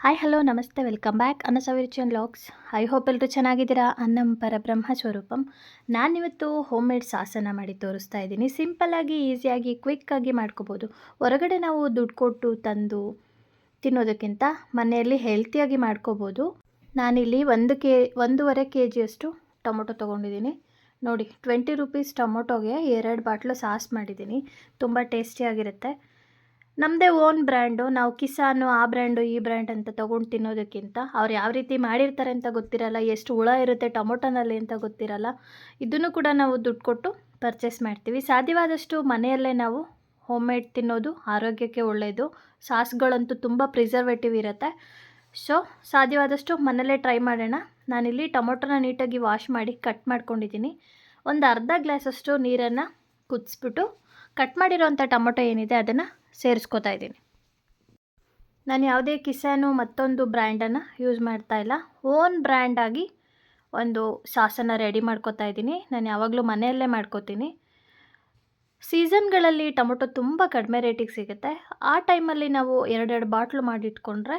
Hi hello ನಮಸ್ತೆ welcome back ಅನ್ನಸವಿರುಚಿಯನ್ vlogs. I hope ಎಲ್ಲರೂ ಚೆನ್ನಾಗಿದ್ದೀರಾ. ಅನ್ನಂ ಪರಬ್ರಹ್ಮ ಸ್ವರೂಪಂ. ನಾನಿವತ್ತು ಹೋಮ್ ಮೇಡ್ ಸಾಸನ್ನು ಮಾಡಿ ತೋರಿಸ್ತಾ ಇದ್ದೀನಿ. ಸಿಂಪಲ್ಲಾಗಿ ಈಸಿಯಾಗಿ ಕ್ವಿಕ್ಕಾಗಿ ಮಾಡ್ಕೋಬೋದು. ಹೊರಗಡೆ ನಾವು ದುಡ್ಡು ಕೊಟ್ಟು ತಂದು ತಿನ್ನೋದಕ್ಕಿಂತ ಮನೆಯಲ್ಲಿ ಹೆಲ್ತಿಯಾಗಿ ಮಾಡ್ಕೋಬೋದು. ನಾನಿಲ್ಲಿ 1.5 ಕೆ ಜಿಯಷ್ಟು ಟೊಮೊಟೊ ತೊಗೊಂಡಿದ್ದೀನಿ. ನೋಡಿ, 20 ರುಪೀಸ್ ಟೊಮೊಟೊಗೆ 2 ಬಾಟ್ಲು ಸಾಸ್ ಮಾಡಿದ್ದೀನಿ. ತುಂಬ ಟೇಸ್ಟಿಯಾಗಿರುತ್ತೆ. ನಮ್ಮದೇ ಓನ್ ಬ್ರ್ಯಾಂಡು. ನಾವು ಕಿಸಾನು ಆ ಬ್ರ್ಯಾಂಡು ಈ ಬ್ರ್ಯಾಂಡ್ ಅಂತ ತೊಗೊಂಡು ತಿನ್ನೋದಕ್ಕಿಂತ ಅವ್ರು ಯಾವ ರೀತಿ ಮಾಡಿರ್ತಾರೆ ಅಂತ ಗೊತ್ತಿರಲ್ಲ, ಎಷ್ಟು ಹುಳ ಇರುತ್ತೆ ಟೊಮೊಟೊನಲ್ಲಿ ಅಂತ ಗೊತ್ತಿರಲ್ಲ. ಇದನ್ನು ಕೂಡ ನಾವು ದುಡ್ಡು ಕೊಟ್ಟು ಪರ್ಚೇಸ್ ಮಾಡ್ತೀವಿ. ಸಾಧ್ಯವಾದಷ್ಟು ಮನೆಯಲ್ಲೇ ನಾವು ಹೋಮ್ ಮೇಡ್ ತಿನ್ನೋದು ಆರೋಗ್ಯಕ್ಕೆ ಒಳ್ಳೆಯದು. ಸಾಸ್ಗಳಂತೂ ತುಂಬ ಪ್ರಿಸರ್ವೇಟಿವ್ ಇರುತ್ತೆ. ಸೊ ಸಾಧ್ಯವಾದಷ್ಟು ಮನೆಯಲ್ಲೇ ಟ್ರೈ ಮಾಡೋಣ. ನಾನಿಲ್ಲಿ ಟೊಮೊಟೊನ ನೀಟಾಗಿ ವಾಶ್ ಮಾಡಿ ಕಟ್ ಮಾಡ್ಕೊಂಡಿದ್ದೀನಿ. ಒಂದು ಅರ್ಧ ಗ್ಲಾಸಷ್ಟು ನೀರನ್ನು ಕುದಿಸ್ಬಿಟ್ಟು ಕಟ್ ಮಾಡಿರೋವಂಥ ಟೊಮೊಟೊ ಏನಿದೆ ಅದನ್ನು ಸೇರಿಸ್ಕೊತಾ ಇದ್ದೀನಿ. ನಾನು ಯಾವುದೇ ಕಿಸಾನು ಮತ್ತೊಂದು ಬ್ರ್ಯಾಂಡನ್ನು ಯೂಸ್ ಮಾಡ್ತಾಯಿಲ್ಲ. ಓನ್ ಬ್ರ್ಯಾಂಡಾಗಿ ಒಂದು ಸಾಸನ್ನು ರೆಡಿ ಮಾಡ್ಕೊತಾ ಇದ್ದೀನಿ. ನಾನು ಯಾವಾಗಲೂ ಮನೆಯಲ್ಲೇ ಮಾಡ್ಕೋತೀನಿ. ಸೀಸನ್ಗಳಲ್ಲಿ ಟೊಮೊಟೊ ತುಂಬ ಕಡಿಮೆ ರೇಟಿಗೆ ಸಿಗುತ್ತೆ. ಆ ಟೈಮಲ್ಲಿ ನಾವು 2 ಬಾಟ್ಲು ಮಾಡಿಟ್ಕೊಂಡ್ರೆ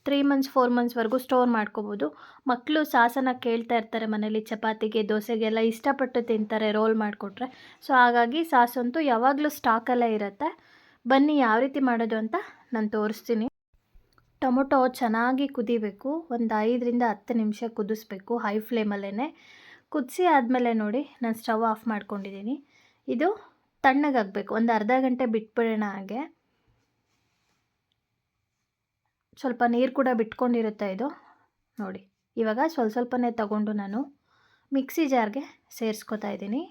3 ಮಂತ್ಸ್ 4 ಮಂತ್ಸ್ವರೆಗೂ ಸ್ಟೋರ್ ಮಾಡ್ಕೋಬೋದು. ಮಕ್ಕಳು ಸಾಸನ್ನು ಕೇಳ್ತಾ ಇರ್ತಾರೆ ಮನೇಲಿ, ಚಪಾತಿಗೆ ದೋಸೆಗೆಲ್ಲ ಇಷ್ಟಪಟ್ಟು ತಿಂತಾರೆ ರೋಲ್ ಮಾಡಿಕೊಟ್ರೆ. ಸೊ ಹಾಗಾಗಿ ಸಾಸಂತೂ ಯಾವಾಗಲೂ ಸ್ಟಾಕಲ್ಲೇ ಇರುತ್ತೆ. ಬನ್ನಿ ಯಾವ ರೀತಿ ಮಾಡೋದು ಅಂತ ನಾನು ತೋರಿಸ್ತೀನಿ. ಟೊಮೊಟೊ ಚೆನ್ನಾಗಿ ಕುದಿಬೇಕು. ಒಂದು 5ರಿಂದ 10 ನಿಮಿಷ ಕುದಿಸ್ಬೇಕು ಹೈ ಫ್ಲೇಮಲ್ಲೇ. ಕುದಿಸಿ ಆದಮೇಲೆ ನೋಡಿ, ನಾನು ಸ್ಟವ್ ಆಫ್ ಮಾಡ್ಕೊಂಡಿದ್ದೀನಿ. ಇದು ತಣ್ಣಗಾಗಬೇಕು. ಒಂದು ಅರ್ಧ ಗಂಟೆ ಬಿಟ್ಬಿಡೋಣ. ಹಾಗೆ ಸ್ವಲ್ಪ ನೀರು ಕೂಡ ಬಿಟ್ಕೊಂಡಿರುತ್ತೆ ಇದು. ನೋಡಿ, ಇವಾಗ ಸ್ವಲ್ಪನೇ ತಗೊಂಡು ನಾನು ಮಿಕ್ಸಿ ಜಾರ್ಗೆ ಸೇರಿಸ್ಕೊತಾ ಇದ್ದೀನಿ.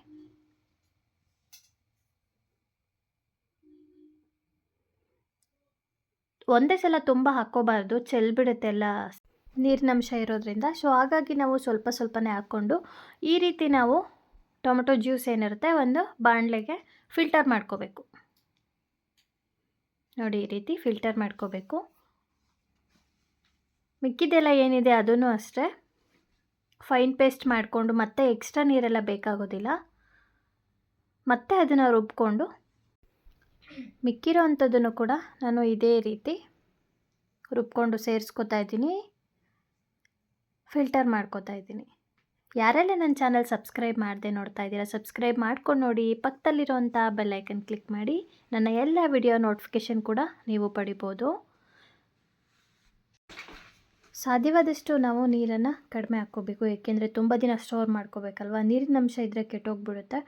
ಒಂದೇ ಸಲ ತುಂಬ ಹಾಕ್ಕೋಬಾರ್ದು, ಚೆಲ್ಬಿಡುತ್ತೆ ಎಲ್ಲ ನೀರಿನಂಶ ಇರೋದ್ರಿಂದ. ಸೊ ಹಾಗಾಗಿ ನಾವು ಸ್ವಲ್ಪನೇ ಹಾಕ್ಕೊಂಡು ಈ ರೀತಿ ನಾವು ಟೊಮೊಟೊ ಜ್ಯೂಸ್ ಏನಿರುತ್ತೆ ಒಂದು ಬಾಣಲೆಗೆ ಫಿಲ್ಟರ್ ಮಾಡ್ಕೋಬೇಕು. ನೋಡಿ, ಈ ರೀತಿ ಫಿಲ್ಟರ್ ಮಾಡ್ಕೋಬೇಕು. ಮಿಕ್ಕಿದೆಲ್ಲ ಏನಿದೆ ಅದನ್ನು ಅಷ್ಟೇ ಫೈನ್ ಪೇಸ್ಟ್ ಮಾಡಿಕೊಂಡು ಮತ್ತೆ ಎಕ್ಸ್ಟ್ರಾ ನೀರೆಲ್ಲ ಬೇಕಾಗೋದಿಲ್ಲ. ಮತ್ತೆ ಅದನ್ನು ರುಬ್ಕೊಂಡು ಮಿಕ್ಕಿರೋ ಅಂಥದ್ದನ್ನು ಕೂಡ ನಾನು ಇದೇ ರೀತಿ ರುಬ್ಕೊಂಡು ಸೇರಿಸ್ಕೊತಾ ಇದ್ದೀನಿ, ಫಿಲ್ಟರ್ ಮಾಡ್ಕೋತಾ ಇದ್ದೀನಿ. ಯಾರೆಲ್ಲ ನನ್ನ ಚಾನಲ್ ಸಬ್ಸ್ಕ್ರೈಬ್ ಮಾಡದೆ ನೋಡ್ತಾ ಇದ್ದೀರಾ, ಸಬ್ಸ್ಕ್ರೈಬ್ ಮಾಡ್ಕೊಂಡು ನೋಡಿ. ಪಕ್ಕದಲ್ಲಿರೋಂಥ ಬೆಲ್ಲೈಕನ್ ಕ್ಲಿಕ್ ಮಾಡಿ ನನ್ನ ಎಲ್ಲ ವಿಡಿಯೋ ನೋಟಿಫಿಕೇಷನ್ ಕೂಡ ನೀವು ಪಡಿಬೋದು. ಸಾಧ್ಯವಾದಷ್ಟು ನಾವು ನೀರನ್ನು ಕಡಿಮೆ ಹಾಕ್ಕೋಬೇಕು, ಏಕೆಂದರೆ ತುಂಬ ದಿನ ಸ್ಟೋರ್ ಮಾಡ್ಕೋಬೇಕಲ್ವ. ನೀರಿನ ಅಂಶ ಇದ್ದರೆ ಕೆಟ್ಟೋಗ್ಬಿಡುತ್ತೆ.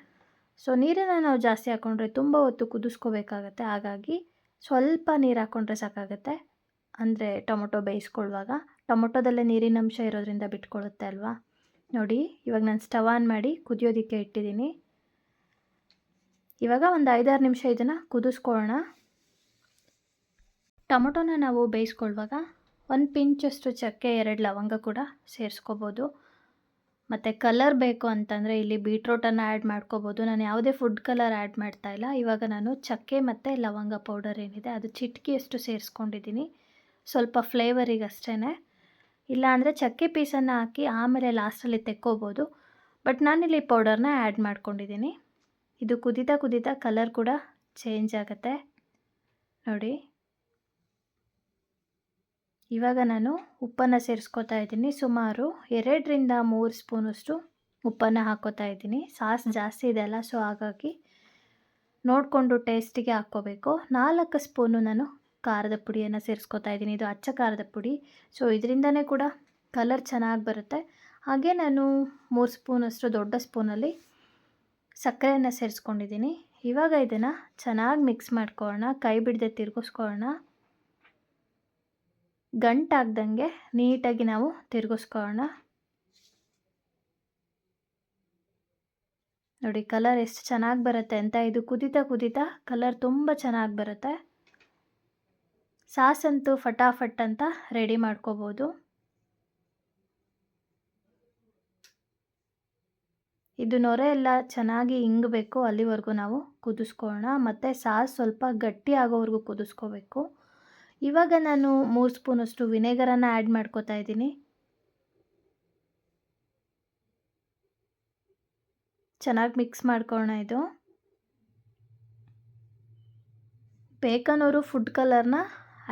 ಸೊ ನೀರನ್ನು ನಾವು ಜಾಸ್ತಿ ಹಾಕ್ಕೊಂಡ್ರೆ ತುಂಬ ಹೊತ್ತು ಕುದಿಸ್ಕೋಬೇಕಾಗತ್ತೆ. ಹಾಗಾಗಿ ಸ್ವಲ್ಪ ನೀರು ಹಾಕ್ಕೊಂಡ್ರೆ ಸಾಕಾಗುತ್ತೆ. ಅಂದರೆ ಟೊಮೊಟೊ ಬೇಯಿಸ್ಕೊಳ್ಳುವಾಗ ಟೊಮೊಟೊದಲ್ಲೇ ನೀರಿನ ಅಂಶ ಇರೋದ್ರಿಂದ ಬಿಟ್ಕೊಳ್ಳುತ್ತೆ ಅಲ್ವಾ. ನೋಡಿ, ಇವಾಗ ನಾನು ಸ್ಟವ್ ಆನ್ ಮಾಡಿ ಕುದಿಯೋದಕ್ಕೆ ಇಟ್ಟಿದ್ದೀನಿ. ಇವಾಗ ಒಂದು 5-6 ನಿಮಿಷ ಇದನ್ನು ಕುದಿಸ್ಕೊಳ್ಳೋಣ. ಟೊಮೊಟೊನ ನಾವು ಬೇಯಿಸ್ಕೊಳ್ಳುವಾಗ 1 ಪಿಂಚಷ್ಟು ಚಕ್ಕೆ, 2 ಲವಂಗ ಕೂಡ ಸೇರಿಸ್ಕೋಬೋದು. ಮತ್ತು ಕಲರ್ ಬೇಕು ಅಂತಂದರೆ ಇಲ್ಲಿ ಬೀಟ್ರೋಟನ್ನು ಆ್ಯಡ್ ಮಾಡ್ಕೋಬೋದು. ನಾನು ಯಾವುದೇ ಫುಡ್ ಕಲರ್ ಆ್ಯಡ್ ಮಾಡ್ತಾಯಿಲ್ಲ. ಇವಾಗ ನಾನು ಚಕ್ಕೆ ಮತ್ತು ಲವಂಗ ಪೌಡರ್ ಏನಿದೆ ಅದು ಚಿಟಿಕೆಯಷ್ಟು ಸೇರಿಸ್ಕೊಂಡಿದ್ದೀನಿ, ಸ್ವಲ್ಪ ಫ್ಲೇವರಿಗೆ ಅಷ್ಟೇ. ಇಲ್ಲಾಂದರೆ ಚಕ್ಕೆ ಪೀಸನ್ನು ಹಾಕಿ ಆಮೇಲೆ ಲಾಸ್ಟಲ್ಲಿ ತೆಕ್ಕೋಬೋದು. ಬಟ್ ನಾನಿಲ್ಲಿ ಪೌಡರ್ನ ಆ್ಯಡ್ ಮಾಡ್ಕೊಂಡಿದ್ದೀನಿ. ಇದು ಕುದೀತಾ ಕಲರ್ ಕೂಡ ಚೇಂಜ್ ಆಗುತ್ತೆ. ನೋಡಿ, ಇವಾಗ ನಾನು ಉಪ್ಪನ್ನು ಸೇರಿಸ್ಕೊತಾ ಇದ್ದೀನಿ. ಸುಮಾರು 2ರಿಂದ 3 ಸ್ಪೂನಷ್ಟು ಉಪ್ಪನ್ನು ಹಾಕ್ಕೋತಾ ಇದ್ದೀನಿ. ಸಾಸ್ ಜಾಸ್ತಿ ಇದೆ ಅಲ್ಲ, ಸೊ ಹಾಗಾಗಿ ನೋಡಿಕೊಂಡು ಟೇಸ್ಟಿಗೆ ಹಾಕ್ಕೋಬೇಕು. 4 ಸ್ಪೂನು ನಾನು ಖಾರದ ಪುಡಿಯನ್ನು ಸೇರಿಸ್ಕೊತಾ ಇದ್ದೀನಿ. ಇದು ಅಚ್ಚ ಖಾರದ ಪುಡಿ. ಸೊ ಇದರಿಂದನೇ ಕೂಡ ಕಲರ್ ಚೆನ್ನಾಗಿ ಬರುತ್ತೆ. ಹಾಗೆ ನಾನು 3 ಸ್ಪೂನಷ್ಟು ದೊಡ್ಡ ಸ್ಪೂನಲ್ಲಿ ಸಕ್ಕರೆಯನ್ನು ಸೇರಿಸ್ಕೊಂಡಿದ್ದೀನಿ. ಇವಾಗ ಇದನ್ನು ಚೆನ್ನಾಗಿ ಮಿಕ್ಸ್ ಮಾಡ್ಕೊಳ್ಳೋಣ, ಕೈ ಬಿಡದೆ ತಿರುಗಿಸ್ಕೊಳ್ಳೋಣ. ಗಂಟಾಗ್ದಂಗೆ ನೀಟಾಗಿ ನಾವು ತಿರುಗಿಸ್ಕೊಳ್ಳೋಣ. ನೋಡಿ, ಕಲರ್ ಎಷ್ಟು ಚೆನ್ನಾಗಿ ಬರುತ್ತೆ ಅಂತ. ಇದು ಕುದೀತಾ ಕಲರ್ ತುಂಬ ಚೆನ್ನಾಗಿ ಬರುತ್ತೆ. ಸಾಸಂತೂ ಫಟಾಫಟ್ ಅಂತ ರೆಡಿ ಮಾಡ್ಕೋಬೋದು. ಇದು ನೊರೆ ಎಲ್ಲ ಚೆನ್ನಾಗಿ ಇಂಗಬೇಕು, ಅಲ್ಲಿವರೆಗೂ ನಾವು ಕುದಿಸ್ಕೊಳ್ಳೋಣ. ಮತ್ತು ಸಾಸ್ ಸ್ವಲ್ಪ ಗಟ್ಟಿ ಆಗೋವರೆಗೂ ಕುದಿಸ್ಕೋಬೇಕು. ಇವಾಗ ನಾನು 3 ಸ್ಪೂನಷ್ಟು ವಿನೆಗರನ್ನು ಆ್ಯಡ್ ಮಾಡ್ಕೋತಾ ಇದ್ದೀನಿ. ಚೆನ್ನಾಗಿ ಮಿಕ್ಸ್ ಮಾಡ್ಕೊಳ್ಳೋಣ. ಇದು ಬೇಕನ್ನೋರು ಫುಡ್ ಕಲರ್ನ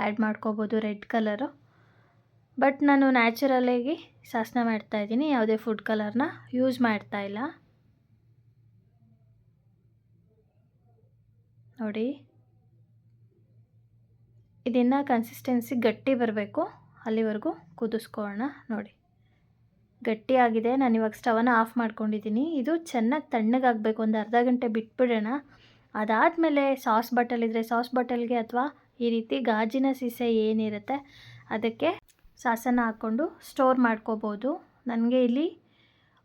ಆ್ಯಡ್ ಮಾಡ್ಕೋಬೋದು, ರೆಡ್ ಕಲರು. ಬಟ್ ನಾನು ನ್ಯಾಚುರಲಾಗಿ ಸಾಸನ್ನ ಮಾಡ್ತಾಯಿದ್ದೀನಿ, ಯಾವುದೇ ಫುಡ್ ಕಲರ್ನ ಯೂಸ್ ಮಾಡ್ತಾಯಿಲ್ಲ. ನೋಡಿ, ಇದನ್ನು ಕನ್ಸಿಸ್ಟೆನ್ಸಿ ಗಟ್ಟಿ ಬರಬೇಕು, ಅಲ್ಲಿವರೆಗೂ ಕುದಿಸ್ಕೊಳ್ಳೋಣ. ನೋಡಿ ಗಟ್ಟಿಯಾಗಿದೆ. ನಾನಿವಾಗ ಸ್ಟವನ್ನು ಆಫ್ ಮಾಡ್ಕೊಂಡಿದ್ದೀನಿ. ಇದು ಚೆನ್ನಾಗಿ ತಣ್ಣಗಾಗಬೇಕು, ಒಂದು ಅರ್ಧ ಗಂಟೆ ಬಿಟ್ಬಿಡೋಣ. ಅದಾದಮೇಲೆ ಸಾಸ್ ಬಾಟಲಿದ್ದರೆ ಸಾಸ್ ಬಾಟಲ್ಗೆ ಅಥವಾ ಈ ರೀತಿ ಗಾಜಿನ ಸೀಸೆ ಏನಿರುತ್ತೆ ಅದಕ್ಕೆ ಸಾಸನ್ನು ಹಾಕ್ಕೊಂಡು ಸ್ಟೋರ್ ಮಾಡ್ಕೋಬೋದು. ನನಗೆ ಇಲ್ಲಿ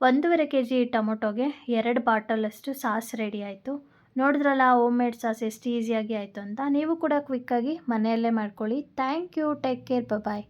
1.5 kg ಟೊಮೊಟೊಗೆ 2 ಬಾಟಲಷ್ಟು ಸಾಸ್ ರೆಡಿ ಆಯಿತು. ನೋಡಿದ್ರಲ್ಲ ಹೋಮ್ ಮೇಡ್ ಸಾಸ್ ಎಷ್ಟು ಈಸಿಯಾಗಿ ಆಯಿತು ಅಂತ. ನೀವು ಕೂಡ ಕ್ವಿಕ್ಕಾಗಿ ಮನೆಯಲ್ಲೇ ಮಾಡ್ಕೊಳ್ಳಿ. Thank you. Take care. Bye.